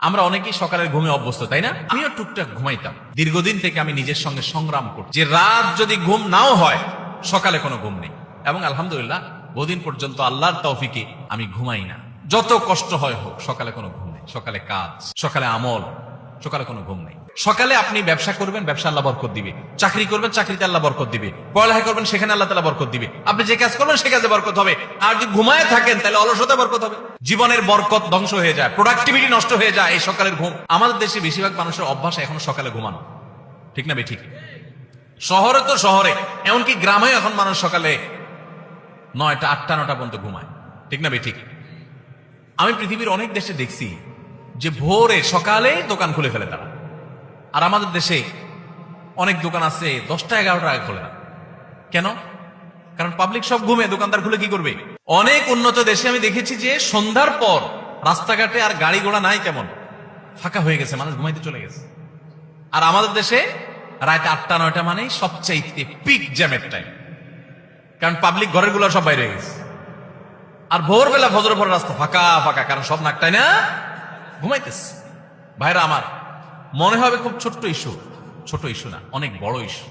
আমরা অনেকেই সকালের ঘুমে অভ্যস্ত, তাই না? আমিও টুকটাক ঘুমাইতাম। দীর্ঘদিন থেকে আমি নিজের সঙ্গে সংগ্রাম করছি যে রাত যদি ঘুম নাও হয়, সকালে কোনো ঘুম নেই। এবং আলহামদুলিল্লাহ বহুদিন পর্যন্ত আল্লাহর তৌফিকে আমি ঘুমাই না। যত কষ্ট হয় হোক, সকালে কোনো ঘুম নেই। সকালে কাজ, সকালে আমল, সকালে কোনো ঘুম নেই। সকালে আপনি ব্যবসা করবেন, ব্যবসা আল্লাহ বরকত দিবে। চাকরি করবেন, চাকরিতে আল্লাহ বরকত দিবে। পড়ালেখা করবেন, সেখানে আল্লাহ তাআলা বরকত দিবে। আপনি যে কাজ করবেন, সে কাজে বরকত হবে। আর যদি ঘুমায় থাকেন, তাহলে অলসতা বরকত হবে। জীবনের বরকত ধ্বংস হয়ে যায়, প্রোডাক্টিভিটি নষ্ট হয়ে যায় এই সকালের ঘুম। আমাদের দেশে বেশিরভাগ মানুষের অভ্যাস এখনো সকালে ঘুমানো, ঠিক না বেঠিক? শহরে তো শহরে, এমনকি গ্রামে এখন মানুষ সকালে 9টা 8টা 9টা পর্যন্ত ঘুমায়, ঠিক না বেঠিক? আমি পৃথিবীর অনেক দেশে দেখছি যে ভোরে সকালে দোকান খুলে ফেলে তারা। আর আমাদের দেশে অনেক দোকান আছে 10টা 11টা আগে খোলে না। কেন? কারণ পাবলিক সব ঘুমে, দোকানদার খুলে কি করবে? অনেক উন্নত দেশে আমি দেখেছি যে সন্ধ্যার পর রাস্তাঘাটে আর গাড়ি ঘোড়া নাই, তেমন ফাঁকা হয়ে গেছে, মানুষ ঘুমাইতে চলে গেছে। আর আমাদের দেশে রাত 8টা 9টা মানেই সবচাইতে পিক জ্যামের টাইম, কারণ পাবলিক ঘরের গুলো সব বাইরে হয়ে গেছে। আর ভোরবেলা ফজরের পর রাস্তা ফাঁকা ফাঁকা, কারণ সব নাকটাই না ঘুমাইতেছে। ভাইরা আমার, মনে হবে খুব ছোট্ট ইস্যু, ছোট ইস্যু না, অনেক বড় ইস্যু।